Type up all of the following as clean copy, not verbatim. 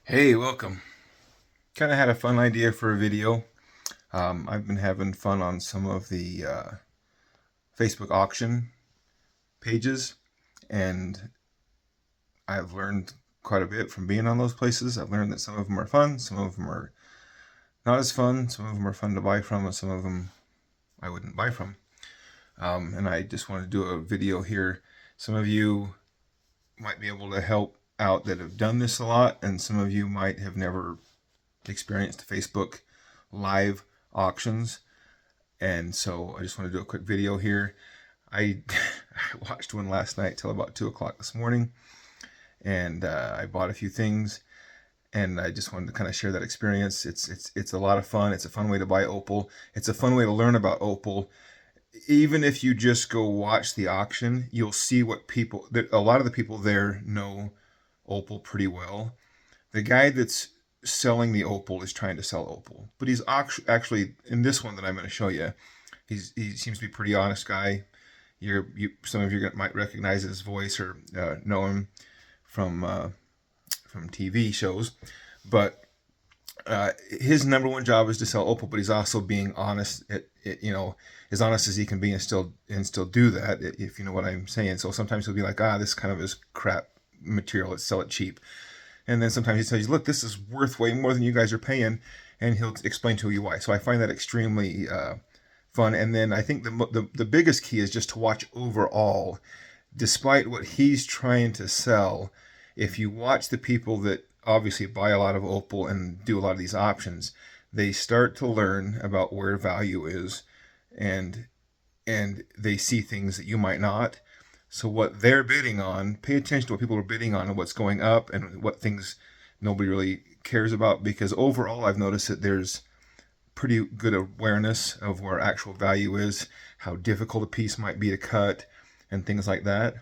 Hey, welcome. Kind of had a fun idea for a video. I've been having fun on some of the Facebook auction pages, and I've learned quite a bit from being on those places. I've learned that some of them are fun, some of them are not as fun, some of them are fun to buy from, and some of them I wouldn't buy from. And I just want to do a video here. Some of you might be able to help out that have done this a lot, and some of you might have never experienced Facebook live auctions. And so I just want to do a quick video here. I watched one last night till about 2 o'clock this morning, and I bought a few things, and I just wanted to kind of share that experience. It's a lot of fun. It's a fun way to buy Opal. It's a fun way to learn about Opal. Even if you just go watch the auction, you'll see what people. A lot of the people there know Opal pretty well. The guy that's selling the Opal is trying to sell Opal, but he's actually in this one that I'm going to show you. He seems to be a pretty honest guy. Some of you might recognize his voice or know him from TV shows, but his number one job is to sell Opal, but he's also being honest. As honest as he can be, and still do that. If you know what I'm saying. So sometimes he'll be like, this kind of is crap material. Let's sell it cheap. And then sometimes he says, look, this is worth way more than you guys are paying, and he'll explain to you why. So I find that extremely fun. And then I think the biggest key is just to watch overall, despite what he's trying to sell. If you watch the people that obviously buy a lot of Opal and do a lot of these options, they start to learn about where value is, and they see things that you might not. So what they're bidding on, pay attention to what people are bidding on and what's going up and what things nobody really cares about, because overall I've noticed that there's pretty good awareness of where actual value is, how difficult a piece might be to cut, and things like that.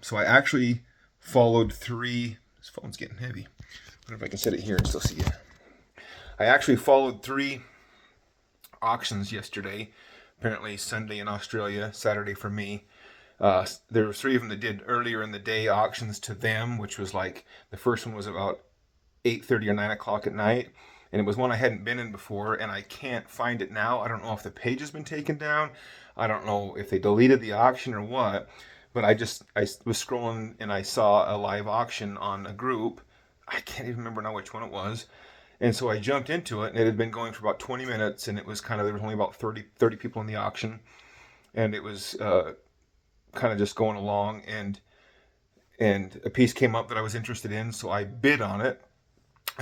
So I actually followed three. This phone's getting heavy. I wonder if I can set it here and still see it. I actually followed three auctions yesterday. Apparently Sunday in Australia, Saturday for me. There were three of them that did earlier in the day auctions to them, which was like the first one was about 8:30 or 9 o'clock at night, and it was one I hadn't been in before, and I can't find it now. I don't know if the page has been taken down. I don't know if they deleted the auction or what, but I was scrolling and I saw a live auction on a group. I can't even remember now which one it was. And so I jumped into it, and it had been going for about 20 minutes, and it was kind of, there was only about 30 people in the auction, and it was kind of just going along, and a piece came up that I was interested in, so I bid on it.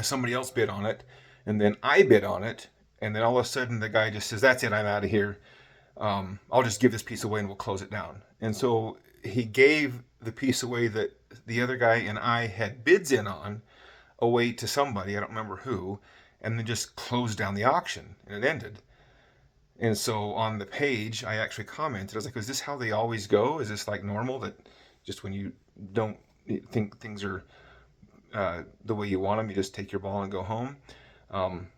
Somebody else bid on it, and then I bid on it, and then all of a sudden the guy just says, "That's it, I'm out of here. I'll just give this piece away and we'll close it down." And so he gave the piece away that the other guy and I had bids in on away to somebody, I don't remember who, and then just closed down the auction, and it ended. And so on the page, I actually commented. I was like, "Is this how they always go? Is this like normal that just when you don't think things are the way you want them, you just take your ball and go home?" Um,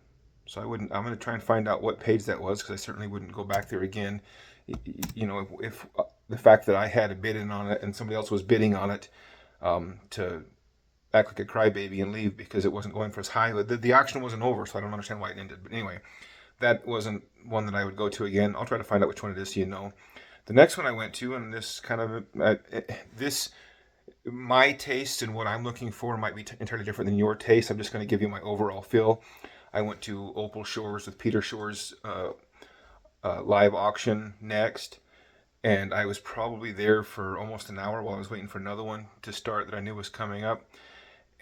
so I wouldn't. I'm going to try and find out what page that was, because I certainly wouldn't go back there again. If the fact that I had a bid in on it and somebody else was bidding on it, to act like a crybaby and leave because it wasn't going for as high. The auction wasn't over, so I don't understand why it ended. But anyway, that wasn't one that I would go to again. I'll try to find out which one it is so you know. The next one I went to, and this kind of this my taste and what I'm looking for might be entirely different than your taste. I'm just going to give you my overall feel. I went to Opal Shores with Peter Shore's live auction next, and I was probably there for almost an hour while I was waiting for another one to start that I knew was coming up.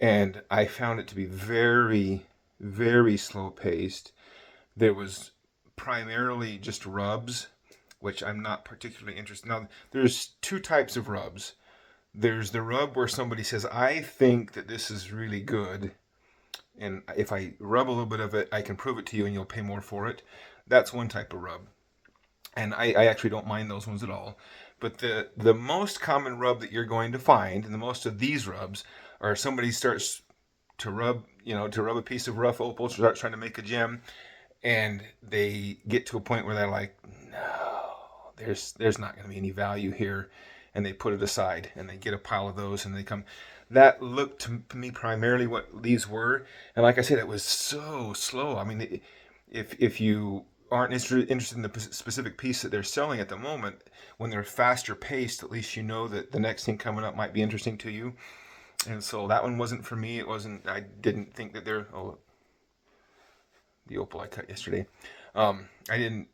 And I found it to be very, very slow paced. There was primarily just rubs, which I'm not particularly interested in. Now, there's two types of rubs. There's the rub where somebody says, "I think that this is really good, and if I rub a little bit of it, I can prove it to you and you'll pay more for it." That's one type of rub. And I actually don't mind those ones at all. But the most common rub that you're going to find, and the most of these rubs, are somebody starts to rub a piece of rough opal, start trying to make a gem, and they get to a point where they're like, "No, there's not going to be any value here," and they put it aside, and they get a pile of those, and they come. that looked to me primarily what these were. And like I said, it was so slow. I mean, if you aren't interested in the specific piece that they're selling at the moment, when they're faster paced, at least you know that the next thing coming up might be interesting to you. And so that one wasn't for me. It wasn't. I didn't think that they're. Oh, the Opal I cut yesterday. I didn't.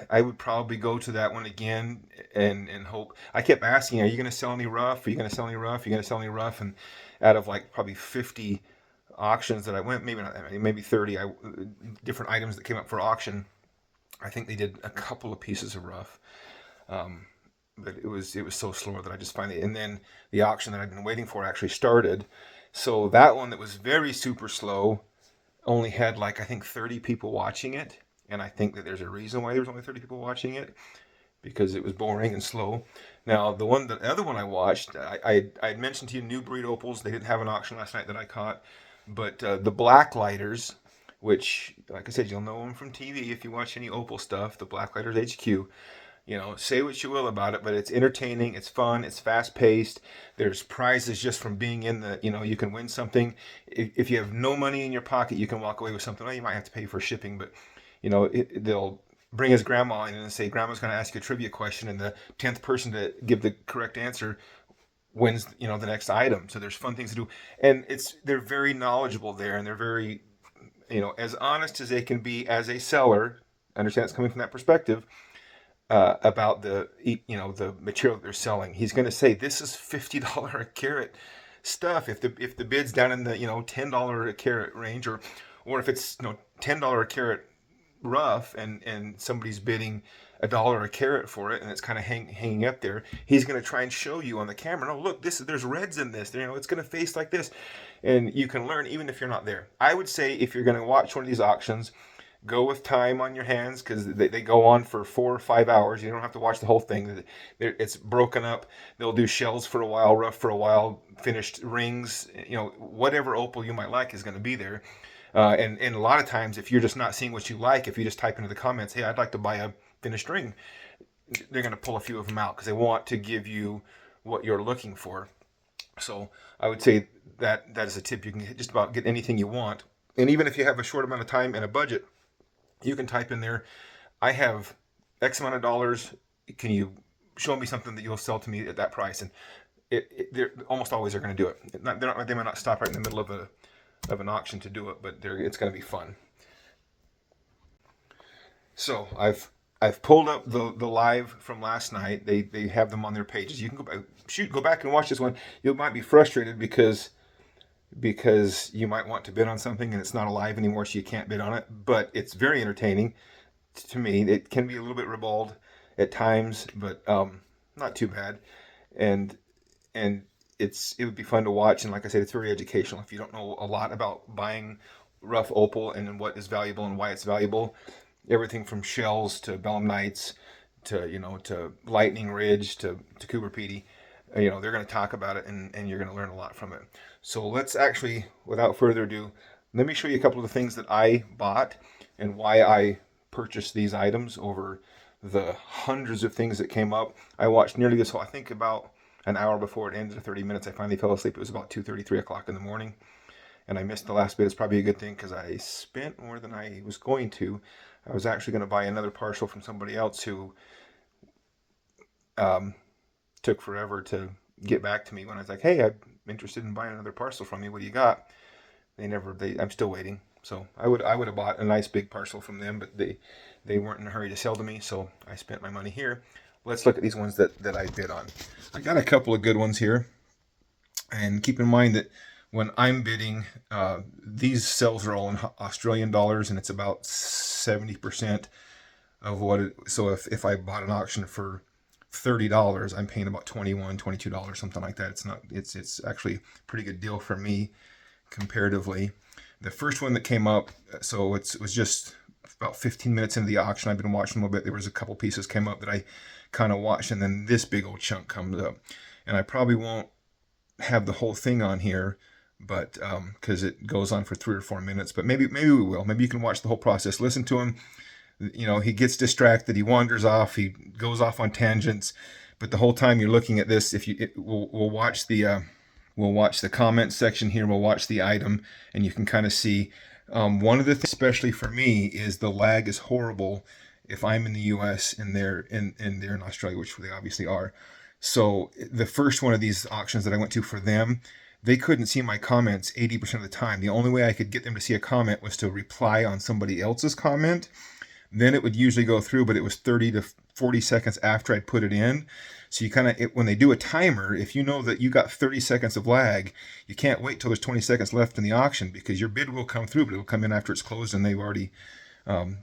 I would probably go to that one again and hope. I kept asking, "Are you going to sell any rough? Are you going to sell any rough? Are you going to sell any rough?" And out of like probably 50 auctions that I went, maybe not, maybe 30, different items that came up for auction. I think they did a couple of pieces of rough. Um, but it was so slow that I just finally. And then the auction that I've been waiting for actually started. So that one that was very super slow only had like I think 30 people watching it, and I think that there's a reason why there was only 30 people watching it, because it was boring and slow. Now the other one I watched, I had mentioned to you new breed opals. They didn't have an auction last night that I caught, but the black lighters, which like I said, you'll know them from TV if you watch any opal stuff. The black lighters HQ. Say what you will about it, but it's entertaining, it's fun, it's fast paced. There's prizes just from being in you can win something. If you have no money in your pocket, you can walk away with something. Well, you might have to pay for shipping, but they'll bring his grandma in and say, Grandma's going to ask you a trivia question, and the 10th person to give the correct answer wins, the next item. So there's fun things to do. And they're very knowledgeable there, and they're very, as honest as they can be as a seller. Understand it's coming from that perspective about the material that they're selling. He's going to say this is $50 a carat stuff. If the bid's down in the $10 a carat range, or if it's $10 a carat rough, and somebody's bidding $1 a carat for it, and it's kind of hanging up there, he's going to try and show you on the camera, oh look, there's reds in this, it's going to face like this, and you can learn even if you're not there. I would say if you're going to watch one of these auctions, go with time on your hands, because they go on for 4 or 5 hours. You don't have to watch the whole thing. It's broken up. They'll do shells for a while, rough for a while, finished rings. Whatever opal you might like is going to be there. And a lot of times, if you're just not seeing what you like, if you just type into the comments, hey, I'd like to buy a finished ring, they're going to pull a few of them out because they want to give you what you're looking for. So I would say that is a tip. You can just about get anything you want. And even if you have a short amount of time and a budget, you can type in there, I have X amount of dollars. Can you show me something that you'll sell to me at that price? And they're almost always are going to do it. They might not stop right in the middle of an auction to do it, but it's going to be fun. So I've pulled up the live from last night. They have them on their pages. You can go back and watch this one. You might be frustrated because you might want to bid on something and it's not alive anymore, so you can't bid on it. But it's very entertaining to me. It can be a little bit ribald at times, but not too bad. And it would be fun to watch. And like I said, it's very educational. If you don't know a lot about buying rough opal and what is valuable and why it's valuable, everything from shells to belemnites to lightning ridge to Cooper Pedy, they're going to talk about it, and you're going to learn a lot from it. So let's actually, without further ado, let me show you a couple of the things that I bought and why I purchased these items over the hundreds of things that came up. I watched nearly this whole, I think about an hour before it ended, 30 minutes. I finally fell asleep. It was about 2:30, 3 o'clock in the morning, and I missed the last bit. It's probably a good thing because I spent more than I was going to. I was actually going to buy another parcel from somebody else who took forever to get back to me when I was like, hey, I'm interested in buying another parcel from you. What do you got? I'm still waiting. So I would have bought a nice big parcel from them, but they weren't in a hurry to sell to me, so I spent my money here. Let's look at these ones that I bid on. I got a couple of good ones here, and keep in mind that when I'm bidding, these sales are all in Australian dollars, and it's about 70% of what it. So if I bought an auction for $30, I'm paying about $21, $22, something like that. It's actually a pretty good deal for me comparatively. The first one that came up, so it was just about 15 minutes into the auction. I've been watching a little bit. There was a couple pieces came up that I kind of watched, and then this big old chunk comes up. And I probably won't have the whole thing on here, but because it goes on for 3 or 4 minutes. But maybe we will. Maybe you can watch the whole process. Listen to him. He gets distracted. He wanders off. He goes off on tangents. But the whole time you're looking at this, we'll watch the We'll watch the comment section here. We'll watch the item, and you can kind of see. One of the things, especially for me, is the lag is horrible if I'm in the U.S. and they're in Australia, which they obviously are. So the first one of these auctions that I went to for them, they couldn't see my comments 80% of the time. The only way I could get them to see a comment was to reply on somebody else's comment. Then it would usually go through, but it was 30 to 40 seconds after I'd put it in. So you kind of, when they do a timer, if you know that you got 30 seconds of lag, you can't wait till there's 20 seconds left in the auction, because your bid will come through, but it'll come in after it's closed and they've already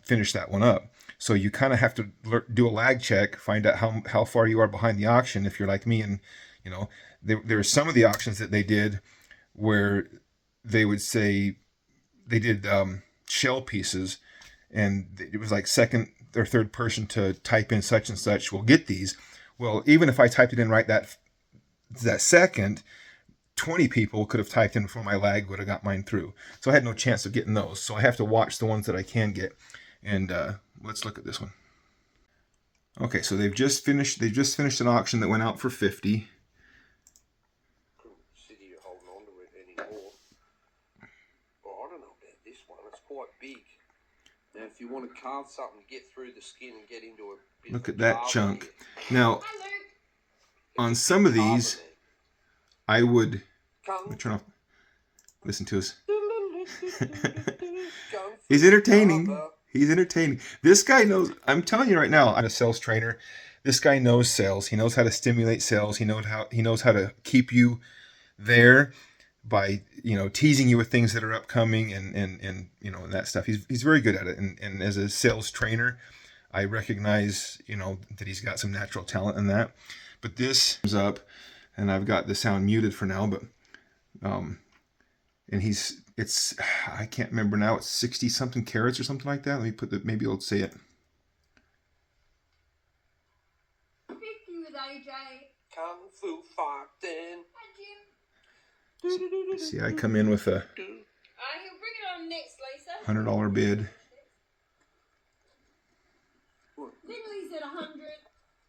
finished that one up. So you kind of have to do a lag check, find out how far you are behind the auction if you're like me. And, you know, there are some of the auctions that they did where they would say they did shell pieces, and it was like second or third person to type in such and such will get these. Well, even if I typed it in right that second, 20 people could have typed in before my lag would have got mine through. So I had no chance of getting those. So I have to watch the ones that I can get. And let's look at this one. Okay, so they've just finished an auction that went out for 50. Couldn't sit here holding on to it anymore. Well, I don't know about this one. It's quite big. Now, if you want to carve something, get through the skin and get into a bit Look of at that chunk. Here. Now, on some of these, I would turn off. Listen to us. He's entertaining. He's entertaining. This guy knows. I'm telling you right now, I'm a sales trainer. This guy knows sales. He knows how to stimulate sales. He knows how to keep you there by, you know, teasing you with things that are upcoming and you know, and that stuff. He's very good at it. And as a sales trainer, I recognize, you know, that he's got some natural talent in that. But this comes up, and I've got the sound muted for now, but and it's I can't remember now. It's 60 something carats or something like that. Let me put maybe I'll say it. 50 with AJ. Kung Fu fighting. Hi, Jim. See, I come in with a He'll bring it on next, Lisa. $100 bid. Lily's at 100.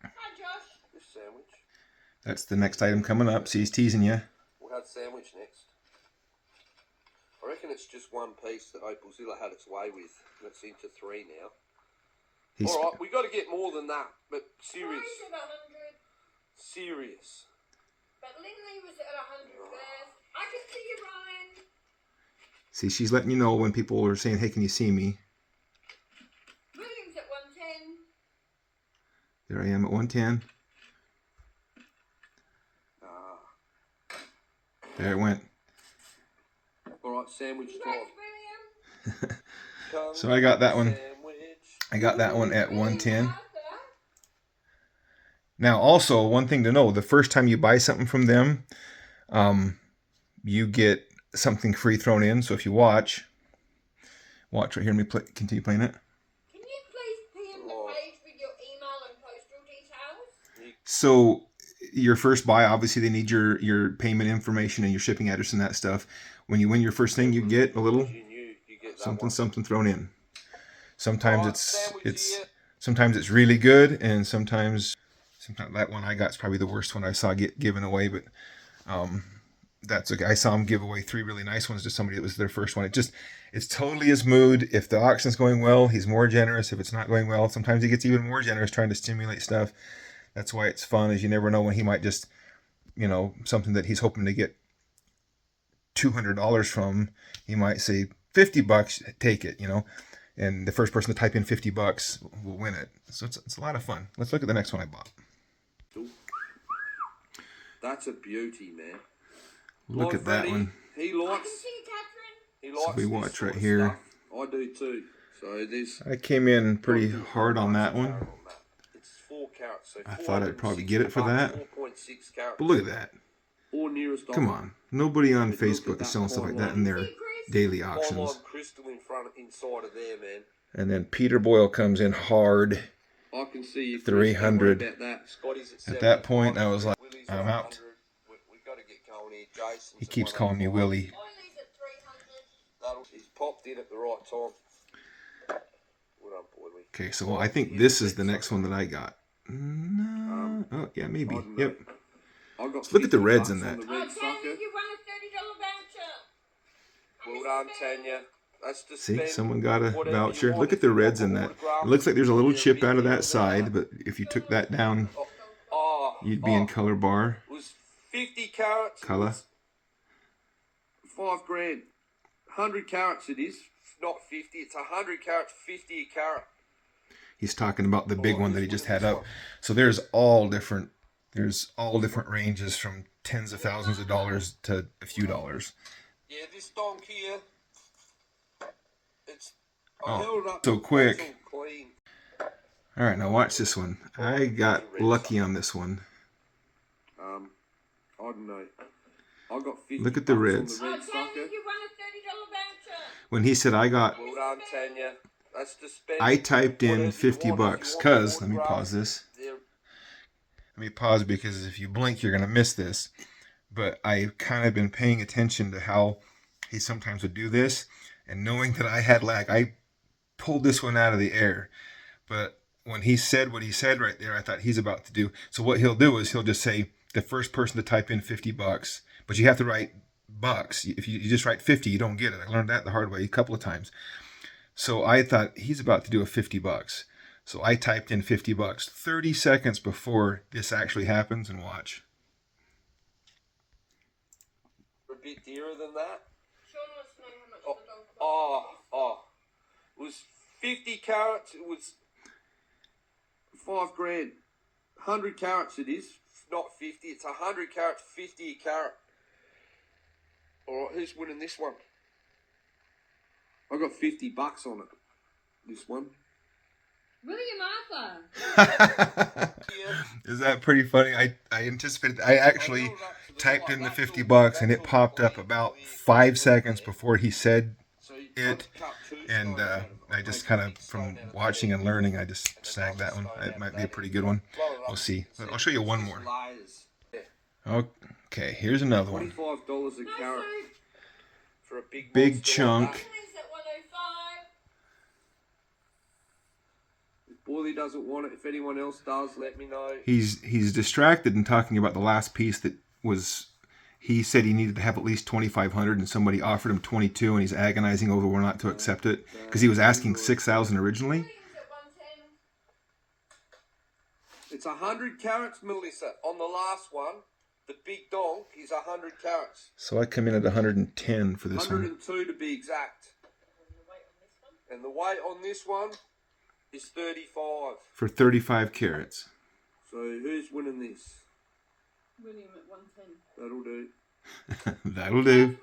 Hi, Josh. This sandwich. That's the next item coming up. See, he's teasing you. We'll have sandwich next. I reckon it's just one piece that Opalzilla had its way with, and it's into 3 now. All right, we got to get more than that, but serious. Lily's at 100. Serious. But Lily was at 100 first. I can see you, Ryan. See, she's letting you know when people are saying, "Hey, can you see me?" William's at 110. There I am at 110. There it went. All right, sandwich time. William. So I got that one. I got that one at 110. Now, also, one thing to know, the first time you buy something from them, you get something free thrown in. So if you watch right here, let me continue playing it. Can you please PM the page with your email and postal details? So your first buy, obviously they need your payment information and your shipping address and that stuff. When you win your first thing, you get a little something thrown in. Sometimes it's really good, and sometimes that one I got is probably the worst one I saw get given away. But that's okay. I saw him give away 3 really nice ones to somebody that was their first one. It's totally his mood. If the auction's going well, he's more generous. If it's not going well, sometimes he gets even more generous trying to stimulate stuff. That's why it's fun, is you never know when he might just, you know, something that he's hoping to get $200 from, he might say $50, take it, you know, and the first person to type in $50 will win it. So it's a lot of fun. Let's look at the next one I bought. That's a beauty, man. Look at that one. He I likes. can see you, Catherine. He likes. So we this watch sort right of here. stuff. I do too. So there's. I came in pretty hard on that one. It's 4 carats. So I thought I'd probably get it for that. 4.6 carats. But look at that. Or nearest. Come on. Nobody on Facebook is selling stuff like that in their daily auctions. Crystal inside of there, man. And then Peter Boyle comes in hard. I can see you. 300. About that. At that point, I was like, I'm out. We got to get going here. Jason's He keeps calling me Willie. Lily's at 300. He's popped in at the right time. Well done, boy. Okay, so I think this is the next one that I got. No. Oh, yeah, maybe. Yep. I got So look at the 50 reds in bucks on that. the red Tanya, sucker. you won a $30 voucher. Well done, Tanya. That's to See, spend someone got a whatever you voucher. want. Look at If the you want reds my in that. autograph, It looks like there's a little they're chip bit out of dearer that than side, but if you took that down, you'd be in color bar. It was 50 carats. Color. It was $5 grand. 100 carats it is. Not 50. It's 100 carats, 50 a carat. He's talking about the big Oh, one that he just had up. So there's all different ranges from tens of thousands of dollars to a few dollars. Yeah, this donk here, it's I Oh, held it up so quick. it's all clean. All right, now watch this one. I got lucky on this one. I don't know. I got 50 Look at the bucks reds. on the red Tanya, sucker. you won a $30 voucher. When he said I got, Well done, Tanya. That's to spend. I typed in whatever you 50 want. If bucks you want because, my let me autograph, pause this. they're- Let me pause because if you blink, you're going to miss this. But I've kind of been paying attention to how he sometimes would do this. And knowing that I had lag, I pulled this one out of the air. But when he said what he said right there, I thought he's about to do. So what he'll do is he'll just say the first person to type in 50 bucks. But you have to write bucks. If you just write 50, you don't get it. I learned that the hard way a couple of times. So I thought he's about to do a 50 bucks. So I typed in 50 bucks 30 seconds before this actually happens, and watch. a bit dearer than that. Sean wants to know how much the donk cost. It was 50 carats. It was $5 grand. 100 carats it is. Not 50. It's 100 carats, 50 a carat. All right, who's winning this one? I got 50 bucks on it. This one. William Arthur. Is that pretty funny? I anticipated. I actually typed in the 50 bucks and it popped up about 5 seconds before he said it. And I just kind of, from watching and learning, I just snagged that one. It might be a pretty good one. We'll see. I'll show you one more. Okay, here's another one. $25 a carat for a Big monster chunk. like that. Is at 105. If Boyley doesn't want it, if anyone else does, let me know. He's distracted and talking about the last piece that was. He said he needed to have at least 2,500, and somebody offered him 22, and he's agonizing over whether or not to accept it because he was asking 6,000 originally. William's at 110. It's 100 carats, Melissa. On the last one, the big donk is 100 carats. So I come in at 110 for this one. 102 to be exact. And the weight on this one is 35. For 35 carats. So who's winning this? William at 110. That'll do. That'll do.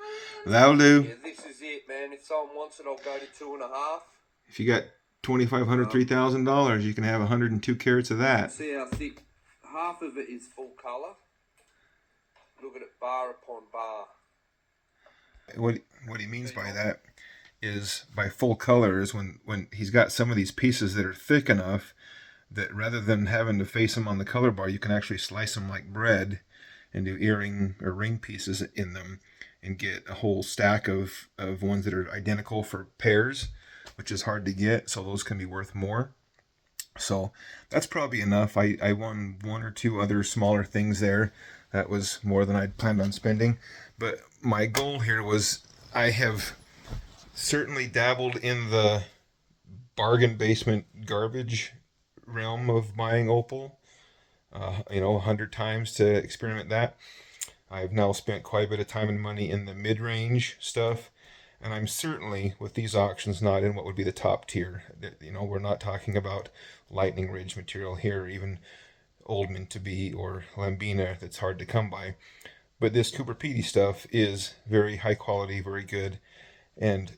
That'll do. Yeah, this is it, man. If someone wants it, I'll go to 2.5. If you got $2,500, $3,000, you can have 102 carats of that. See how thick. Half of it is full colour. Look at it, bar upon bar. What he means by that is by full color is when he's got some of these pieces that are thick enough that rather than having to face them on the color bar, you can actually slice them like bread and do earring or ring pieces in them and get a whole stack of ones that are identical for pairs, which is hard to get, so those can be worth more. So that's probably enough. I won one or two other smaller things there. That was more than I'd planned on spending. But my goal here was, I have certainly dabbled in the bargain basement garbage realm of buying Opal. 100 times to experiment that. I've now spent quite a bit of time and money in the mid-range stuff, and I'm certainly, with these auctions, not in what would be the top tier. We're not talking about Lightning Ridge material here, or even Old Mintabee or Lambina that's hard to come by. But this Cooper Pedy stuff is very high quality, very good, and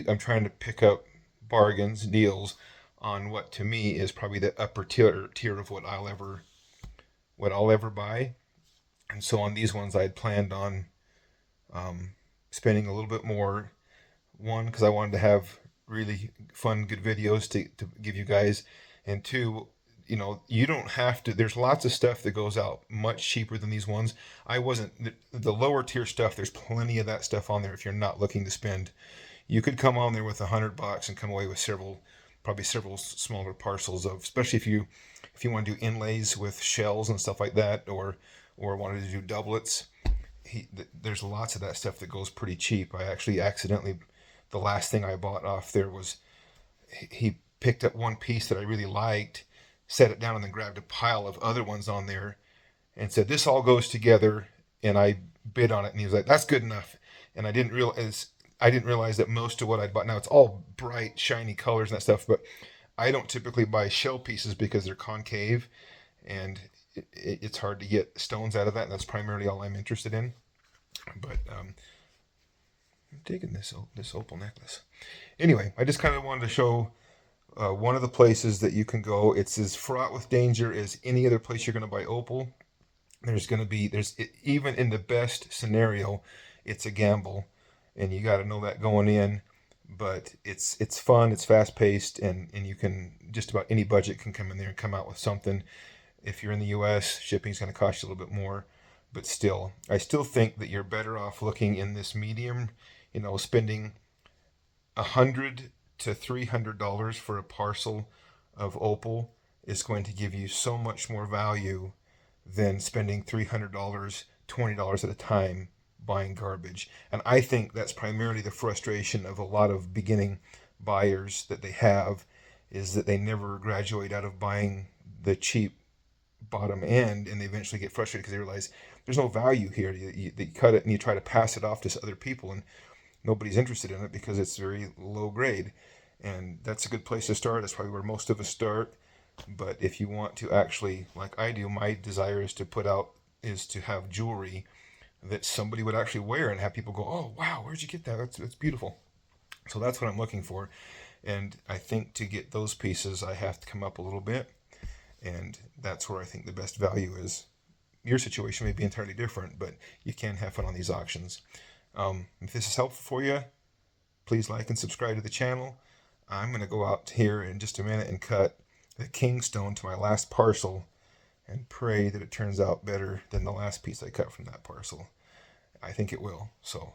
I'm trying to pick up bargains, deals, on what to me is probably the upper tier of what I'll ever buy. And so on these ones, I had planned on spending a little bit more. One, because I wanted to have really fun, good videos to give you guys. And two, you don't have to. There's lots of stuff that goes out much cheaper than these ones. The lower tier stuff, there's plenty of that stuff on there if you're not looking to spend. You could come on there with $100 and come away with several smaller parcels of, especially if you want to do inlays with shells and stuff like that, or or wanted to do doublets, there's lots of that stuff that goes pretty cheap. I actually accidentally, the last thing I bought off there was, he picked up one piece that I really liked, set it down, and then grabbed a pile of other ones on there and said, "This all goes together." And I bid on it, and he was like, "That's good enough." And I didn't realize that most of what I'd bought, now it's all bright, shiny colors and that stuff, but I don't typically buy shell pieces because they're concave, and it's hard to get stones out of that, and that's primarily all I'm interested in. But I'm digging this opal necklace. Anyway, I just kind of wanted to show one of the places that you can go. It's as fraught with danger as any other place you're going to buy opal. There's even in the best scenario, it's a gamble, and you got to know that going in. But it's fun, it's fast paced, and you can, just about any budget can come in there and come out with something. If you're in the U.S., shipping's going to cost you a little bit more, but still, I still think that you're better off looking in this medium. Spending $100 to $300 for a parcel of opal is going to give you so much more value than spending $300, $20 at a time buying garbage. And I think that's primarily the frustration of a lot of beginning buyers that they have, is that they never graduate out of buying the cheap bottom end, and they eventually get frustrated because they realize there's no value here. You cut it and you try to pass it off to other people, and nobody's interested in it because it's very low grade. And that's a good place to start. That's probably where most of us start. But if you want to actually, like I do, my desire is to have jewelry that somebody would actually wear and have people go, "Oh, wow, where'd you get that? That's beautiful." So that's what I'm looking for. And I think to get those pieces, I have to come up a little bit. And that's where I think the best value is. Your situation may be entirely different, but you can have fun on these auctions. If this is helpful for you, please like and subscribe to the channel. I'm going to go out here in just a minute and cut the kingstone to my last parcel and pray that it turns out better than the last piece I cut from that parcel. I think it will. So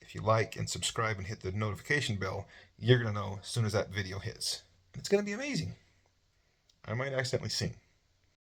if you like and subscribe and hit the notification bell, you're going to know as soon as that video hits. It's going to be amazing. I might accidentally sing.